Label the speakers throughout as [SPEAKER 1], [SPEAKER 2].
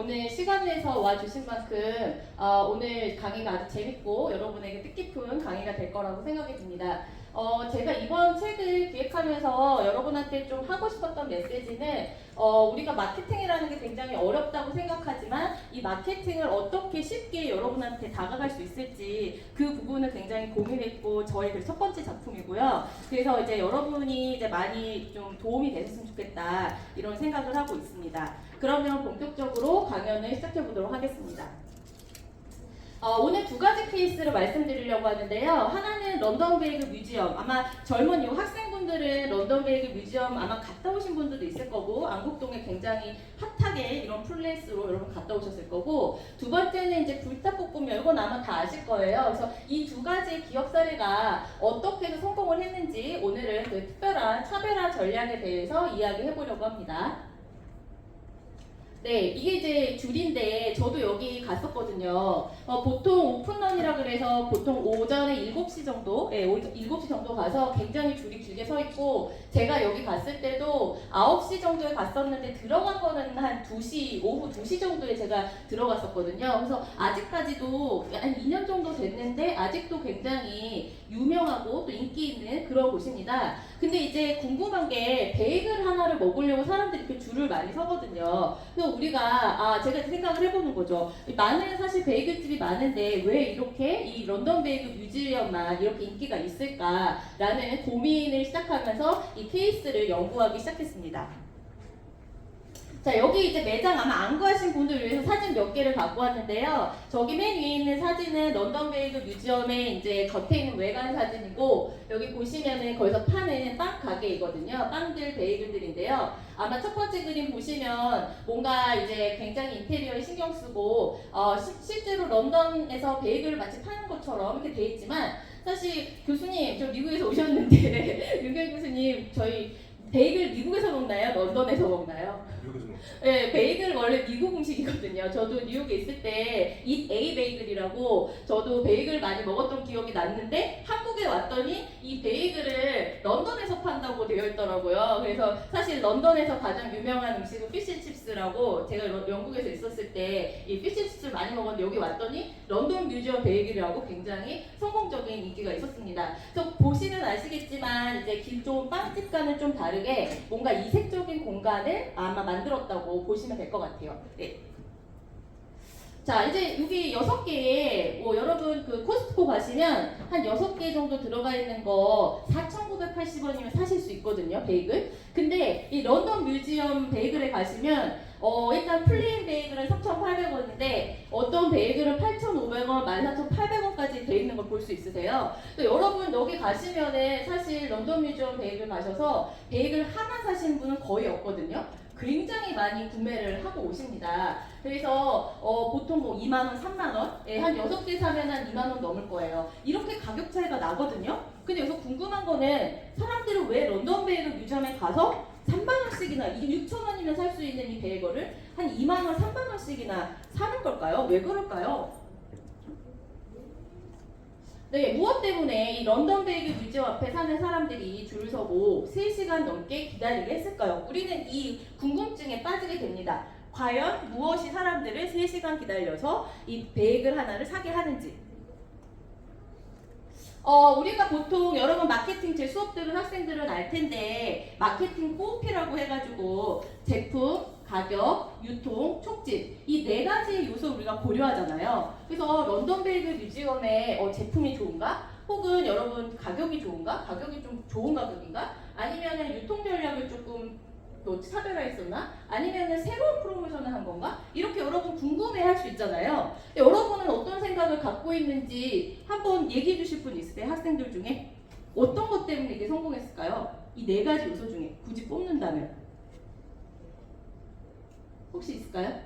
[SPEAKER 1] 오늘 시간 내서 와주신 만큼 오늘 강의가 아주 재밌고 여러분에게 뜻깊은 강의가 될 거라고 생각이 듭니다. 제가 이번 책을 기획하면서 여러분한테 좀 하고 싶었던 메시지는 우리가 마케팅이라는 게 굉장히 어렵다고 생각하지만 이 마케팅을 어떻게 쉽게 여러분한테 다가갈 수 있을지 그 부분을 굉장히 고민했고 저의 그 첫 번째 작품이고요. 그래서 이제 여러분이 이제 많이 좀 도움이 되셨으면 좋겠다 이런 생각을 하고 있습니다. 그러면 본격적으로 강연을 시작해 보도록 하겠습니다. 오늘 두 가지 케이스를 말씀드리려고 하는데요. 하나는 런던 베이글 뮤지엄. 아마 젊은 학생분들은 런던 베이글 뮤지엄 아마 갔다 오신 분들도 있을 거고 안국동에 굉장히 핫하게 이런 플레이스로 여러분 갔다 오셨을 거고 두 번째는 이제 불닭볶음면. 이건 아마 다 아실 거예요. 그래서 이 두 가지의 기업 사례가 어떻게 해서 성공을 했는지 오늘은 그 특별한 차별화 전략에 대해서 이야기해 보려고 합니다. 네, 이게 이제 줄인데 저도 여기 갔었거든요. 보통 오픈런이라 그래서 보통 오전에 7시 정도, 7시 정도 가서 굉장히 줄이 길게 서 있고 제가 여기 갔을 때도 9시 정도에 갔었는데 들어간 거는 한 2시, 오후 2시 정도에 제가 들어갔었거든요. 그래서 아직까지도 한 2년 정도 됐는데 아직도 굉장히 유명하고 또 인기 있는 그런 곳입니다. 근데 이제 궁금한 게 베이글 하나를 먹으려고 사람들이 이렇게 줄을 많이 서거든요. 그래서 우리가 제가 생각을 해보는 거죠. 많은 사실 베이글집이 많은데 왜 이렇게 이 런던 베이글 뮤지엄만 이렇게 인기가 있을까라는 고민을 시작하면서 이 케이스를 연구하기 시작했습니다. 자, 여기 이제 매장 아마 안 구하신 분들을 위해서 사진 몇 개를 갖고 왔는데요. 저기 맨 위에 있는 사진은 런던 베이글 뮤지엄의 이제 겉에 있는 외관 사진이고 여기 보시면은 거기서 파는 빵 가게이거든요. 빵들, 베이글들인데요. 아마 첫 번째 그림 보시면 뭔가 이제 굉장히 인테리어에 신경 쓰고 실제로 런던에서 베이글을 마치 파는 것처럼 이렇게 돼 있지만 사실 교수님, 저 미국에서 오셨는데 윤경 교수님 저희 베이글 미국에서 먹나요? 런던에서 먹나요?
[SPEAKER 2] 미국에서 먹죠.
[SPEAKER 1] 네, 베이글 원래 미국 음식이거든요. 저도 뉴욕에 있을 때 Eat A 베이글이라고 저도 베이글 많이 먹었던 기억이 났는데 한국에 왔더니 이 베이글을 런던에서 판다고 되어 있더라고요. 그래서 사실 런던에서 가장 유명한 음식은 피쉬칩스라고 제가 영국에서 있었을 때 이 피쉬칩스를 많이 먹었는데 여기 왔더니 런던 뮤지엄 베이글이라고 굉장히 성공적인 인기가 있었습니다. 그래서 보시면 아시겠지만 이제 길 좋은 빵집과는 좀 다르게 뭔가 이색적인 공간을 아마 만들었다고 보시면 될 것 같아요. 네. 자, 이제 여기 6개에 여러분 그 코스트코 가시면 한 6개 정도 들어가 있는 거 4,980원이면 사실 수 있거든요, 베이글. 근데 이 런던 뮤지엄 베이글에 가시면 일단 플레인 베이글은 3,800원인데 어떤 베이글은 8,500원, 14,800원까지 돼 있는 걸 볼 수 있으세요. 여러분 여기 가시면은 사실 런던 뮤지엄 베이글 가셔서 베이글 하나 사신 분은 거의 없거든요. 굉장히 많이 구매를 하고 오십니다. 그래서 보통 뭐 2만원, 3만원, 한 6개 사면 한 2만원 넘을 거예요. 이렇게 가격 차이가 나거든요. 근데 여기서 궁금한 거는 사람들은 왜 런던 베이글 뮤지엄에 가서 3만원씩이나, 이게 6,000원이면 살 수 있는 이 베이글을 한 2만원, 3만원씩이나 사는 걸까요? 왜 그럴까요? 네, 무엇 때문에 이 런던 베이글 뮤지엄 앞에 사는 사람들이 줄 서고 3시간 넘게 기다리게 했을까요? 우리는 이 궁금증에 빠지게 됩니다. 과연 무엇이 사람들을 3시간 기다려서 이 베이글 하나를 사게 하는지. 우리가 보통 여러분 마케팅 제 수업 들은 학생들은 알 텐데 마케팅 4P라고 해가지고 제품, 가격, 유통, 촉진 이 4가지 요소 우리가 고려하잖아요. 그래서 런던 베이글 뮤지엄의 제품이 좋은가? 혹은 여러분 가격이 좋은가? 가격이 좀 좋은 가격인가? 아니면 유통 전략을 조금 차별화했었나? 아니면 새로운 프로모션을 한 건가? 이렇게 여러분 궁금해할 수 있잖아요. 여러분은 어떤 생각을 갖고 있는지 한번 얘기해 주실 분 있으세요? 학생들 중에? 어떤 것 때문에 이게 성공했을까요? 이 4가지 요소 중에 굳이 뽑는다면 혹시 있을까요?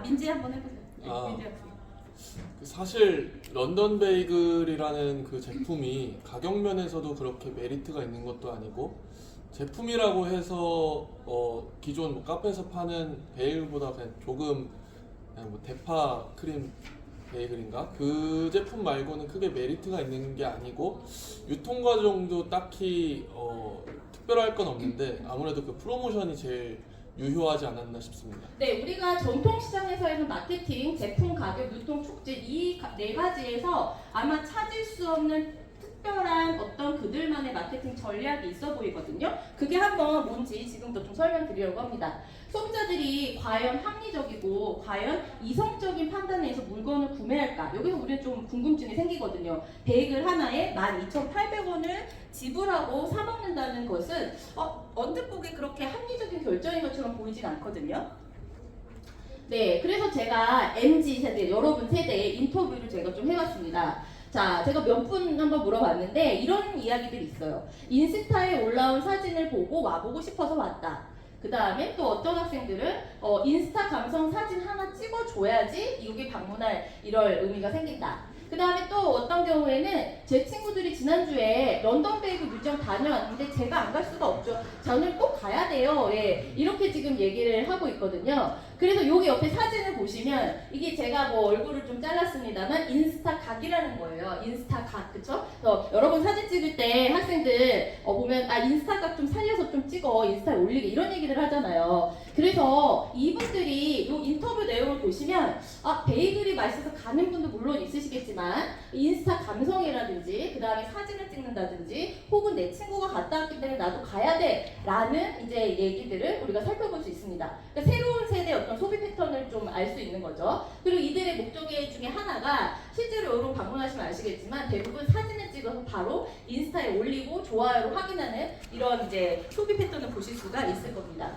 [SPEAKER 1] 민지 한번 해보세요. 민지 학생.
[SPEAKER 3] 사실 런던 베이글이라는 그 제품이 가격 면에서도 그렇게 메리트가 있는 것도 아니고 제품이라고 해서 기존 뭐 카페에서 파는 베이글보다 그냥 조금 그냥 뭐 대파 크림 베이글인가? 그 제품 말고는 크게 메리트가 있는 게 아니고 유통 과정도 딱히 특별할 건 없는데 아무래도 그 프로모션이 제일 유효하지 않았나 싶습니다.
[SPEAKER 1] 네, 우리가 전통시장에서의 마케팅, 제품 가격, 유통 촉진 이 네 가지에서 아마 찾을 수 없는 특별한 어떤 그들만의 마케팅 전략이 있어 보이거든요. 그게 한번 뭔지 지금부터 좀 설명드리려고 합니다. 소비자들이 과연 합리적이고 과연 이성적인 판단에 의해서 물건을 구매할까? 여기서 우리는 좀 궁금증이 생기거든요. 베이글 하나에 12,800원을 지불하고 사 먹는다는 것은 언뜻 보기 그렇게 합리적인 결정인 것처럼 보이진 않거든요. 네, 그래서 제가 MZ 세대, 여러분 세대의 인터뷰를 제가 좀 해봤습니다. 자, 제가 몇 분 한번 물어봤는데 이런 이야기들이 있어요. 인스타에 올라온 사진을 보고 와보고 싶어서 왔다. 그 다음에 또 어떤 학생들은 인스타 감성 사진 하나 찍어줘야지 이국에 방문할 이럴 의미가 생긴다. 그 다음에 또 어떤 경우에는 제 친구들이 지난주에 런던 베이글 뮤지엄 다녀왔는데 제가 안 갈 수가 없죠. 저는 꼭 가야 돼요. 예, 이렇게 지금 얘기를 하고 있거든요. 그래서 여기 옆에 사진을 보시면 이게 제가 뭐 얼굴을 좀 잘랐습니다만 인스타 각이라는 거예요. 인스타 각, 그쵸? 그래서 여러분 사진 찍을 때 학생들 보면 인스타 각 좀 살려서 좀 찍어 인스타에 올리게 이런 얘기를 하잖아요. 그래서 이분들이 이 인터뷰 내용을 보시면 베이글이 맛있어서 가는 분도 물론 있으시겠지만 인스타 감성이라든지 그 다음에 사진을 찍는다든지 혹은 내 친구가 갔다 왔기 때문에 나도 가야 돼 라는 이제 얘기들을 우리가 살펴볼 수 있습니다. 그러니까 새로운 세대의 어떤 소비 패턴을 좀 알 수 있는 거죠. 그리고 이들의 목적의 중에 하나가 실제로 여러분 방문하시면 아시겠지만 대부분 사진을 찍어서 바로 인스타에 올리고 좋아요로 확인하는 이런 이제 소비 패턴을 보실 수가 있을 겁니다.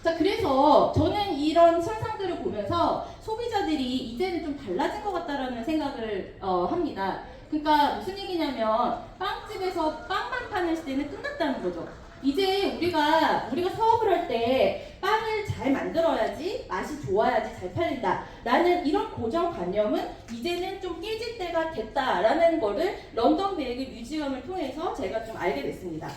[SPEAKER 1] 자, 그래서 저는 이런 현상들을 보면서 소비자들이 이제는 좀 달라진 것 같다라는 생각을 합니다. 그러니까 무슨 얘기냐면 빵집에서 빵만 파는 시대는 끝났다는 거죠. 이제 우리가 사업을 할 때 빵을 잘 만들어야지 맛이 좋아야지 잘 팔린다 라는 이런 고정관념은 이제는 좀 깨질 때가 됐다라는 거를 런던 베이글 뮤지엄을 통해서 제가 좀 알게 됐습니다.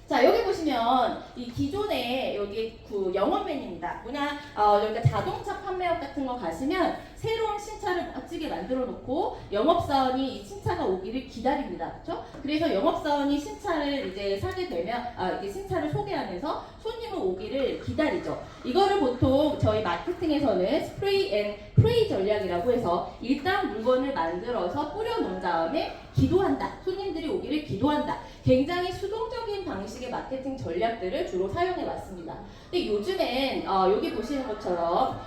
[SPEAKER 1] 자, 여기 보시면 이 기존의 여기 그 영업맨입니다. 여기가 자동차 판매업 같은 거 가시면 새로운 신차를 멋지게 만들어 놓고 영업사원이 이 신차가 오기를 기다립니다. 그렇죠? 그래서 영업사원이 신차를 이제 사게 되면 이게 신차를 소개하면서 손님을 오기를 기다리죠. 이거를 보통 저희 마케팅에서는 스프레이 앤 프레이 전략이라고 해서 일단 물건을 만들어서 뿌려놓은 다음에 기도한다. 손님들이 오기를 기도한다. 굉장히 수동적인 방식의 마케팅 전략들을 주로 사용해 왔습니다. 근데 요즘엔 여기 보시는 것처럼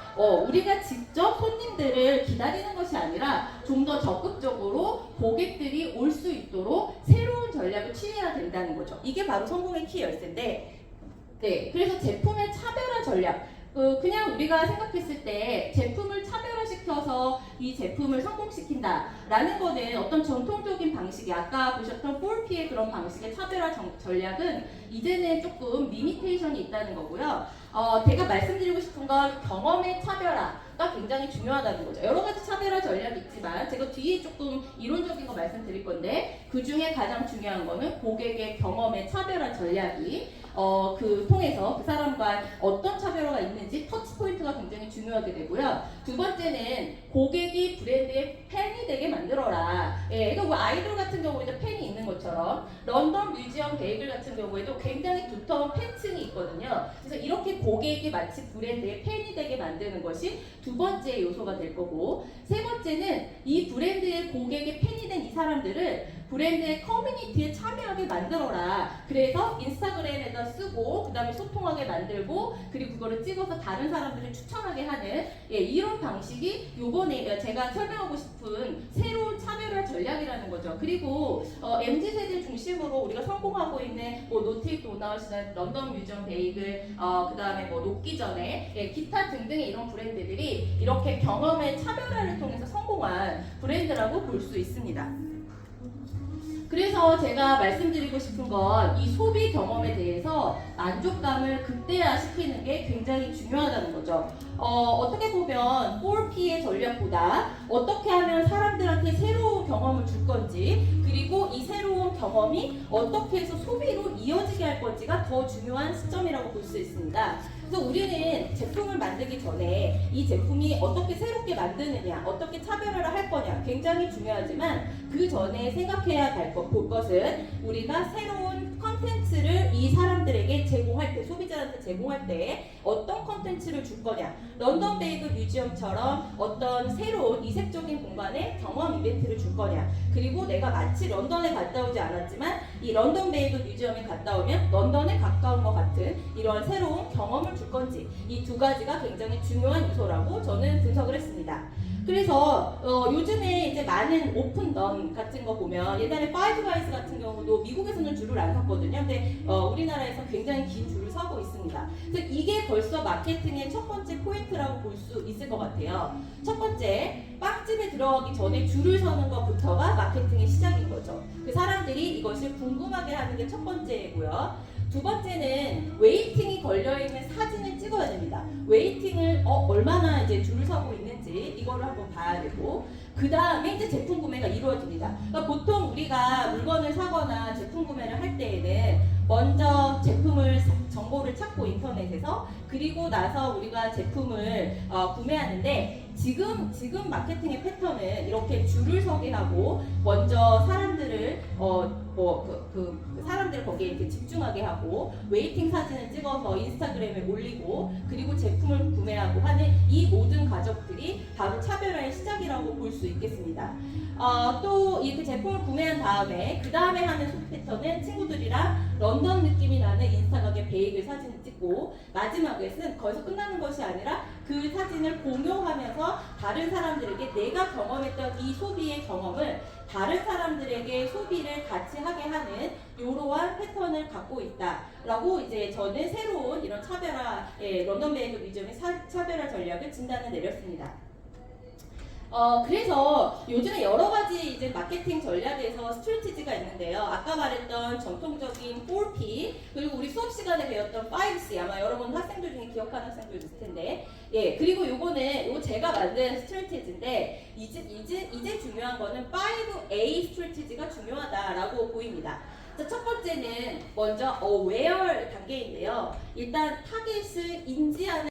[SPEAKER 1] 우리가 직접 손님들을 기다리는 것이 아니라 좀 더 적극적으로 고객들이 올 수 있도록 새로운 전략을 취해야 된다는 거죠. 이게 바로 성공의 키 열쇠인데, 네, 그래서 제품의 차별화 전략. 그냥 우리가 생각했을 때 제품을 차별화시켜서 이 제품을 성공시킨다라는 거는 어떤 전통적인 방식이 아까 보셨던 4P의 그런 방식의 차별화 전략은 이제는 조금 리미테이션이 있다는 거고요. 제가 말씀드리고 싶은 건 경험의 차별화가 굉장히 중요하다는 거죠. 여러 가지 차별화 전략이 있지만 제가 뒤에 조금 이론적인 거 말씀드릴 건데 그 중에 가장 중요한 거는 고객의 경험의 차별화 전략이 통해서 그 사람과 어떤 차별화가 있는지 터치 포인트가 굉장히 중요하게 되고요. 두 번째는 고객이 브랜드의 팬이 되게 만들어라. 그러니까 뭐 아이돌 같은 경우에도 팬이 있는 것처럼 런던 뮤지엄 베이글 같은 경우에도 굉장히 두터운 팬층이 있거든요. 그래서 이렇게 고객이 마치 브랜드의 팬이 되게 만드는 것이 두 번째 요소가 될 거고, 세 번째는 이 브랜드의 고객의 팬이 된 이 사람들을 브랜드의 커뮤니티에 참여하게 만들어라. 그래서 인스타그램에다 쓰고 그 다음에 소통하게 만들고 그리고 그거를 찍어서 다른 사람들을 추천하게 하는 이런 방식이 요번에 제가 설명하고 싶은 새로운 차별화 전략이라는 거죠. 그리고 MZ세대 중심으로 우리가 성공하고 있는 뭐 노틸 도나우시나 런던 뮤지엄 베이글 그 다음에 뭐 녹기 전에 기타 등등의 이런 브랜드들이 이렇게 경험의 차별화를 통해서 성공한 브랜드라고 볼 수 있습니다. 그래서 제가 말씀드리고 싶은 건 이 소비 경험에 대해서 만족감을 극대화시키는 게 굉장히 중요하다는 거죠. 어떻게 보면 4P의 전략보다 어떻게 하면 사람들한테 새로운 경험을 줄 건지 그리고 이 새로운 경험이 어떻게 해서 소비로 이어지게 할 건지가 더 중요한 시점이라고 볼 수 있습니다. 그래서 우리는 제품을 만들기 전에 이 제품이 어떻게 새롭게 만드느냐, 어떻게 차별화를 할 거냐 굉장히 중요하지만 그 전에 생각해야 볼 것은 우리가 새로운 컨텐츠를 이 사람들에게 제공할 때, 소비자한테 제공할 때 어떤 컨텐츠를 줄 거냐. 런던 베이글 뮤지엄처럼 어떤 새로운 이색적인 공간에 경험 이벤트를 줄 거냐. 그리고 내가 마치 런던에 갔다 오지 않았지만 이 런던 베이글 뮤지엄에 갔다 오면 런던에 가까운 것 같은 이런 새로운 경험을 줄 건지, 이 두 가지가 굉장히 중요한 요소라고 저는 분석을 했습니다. 그래서 요즘에 이제 많은 오픈런 같은 거 보면 옛날에 파이브가이즈 같은 경우도 미국에서는 줄을 안 섰거든요. 근데 우리나라에서 굉장히 긴 줄을 서고 있습니다. 그래서 이게 벌써 마케팅의 첫 번째 포인트라고 볼 수 있을 것 같아요. 첫 번째, 빵집에 들어가기 전에 줄을 서는 것부터가 마케팅의 시작인 거죠. 그 사람들이 이것을 궁금하게 하는 게 첫 번째고요. 두 번째는 웨이팅이 걸려있는 사진을 찍어야 됩니다. 웨이팅을 얼마나 이제 줄을 서고 있는지 이거를 한번 봐야 되고, 그 다음에 이제 제품 구매가 이루어집니다. 그러니까 보통 우리가 물건을 사거나 제품 구매를 할 때에는 먼저 제품을 정보를 찾고 인터넷에서, 그리고 나서 우리가 제품을 구매하는데, 지금 마케팅의 패턴은 이렇게 줄을 서게 하고 먼저 사람들을 사람들을 거기에 이렇게 집중하게 하고 웨이팅 사진을 찍어서 인스타그램에 올리고 그리고 제품을 구매하고 하는 이 모든 과정들이 바로 차별화의 시작이라고 볼 수 있겠습니다. 또 이렇게 제품을 구매한 다음에 그 다음에 하는 소비 패턴은 친구들이랑 런던 느낌이 나는 인스타그램 베이글 사진을 찍고, 마지막에는 거기서 끝나는 것이 아니라 그 사진을 공유하면서 다른 사람들에게 내가 경험했던 이 소비의 경험을 다른 사람들에게 소비를 같이 하게 하는 이러한 패턴을 갖고 있다라고 이제 저는 새로운 이런 차별화의 런던 베이글 뮤지엄의 차별화 전략을 진단을 내렸습니다. 그래서 요즘에 여러 가지 이제 마케팅 전략에서 스트래티지가 있는데요. 아까 말했던 전통적인 4P, 그리고 우리 수업 시간에 배웠던 5C, 아마 여러분 학생들 중에 기억하는 학생들 있을 텐데, 예, 그리고 요거 제가 만든 스트래티지인데, 이제 중요한 거는 5A 스트래티지가 중요하다라고 보입니다. 자, 첫 번째는 먼저 aware 단계인데요. 일단 타겟을 인지하는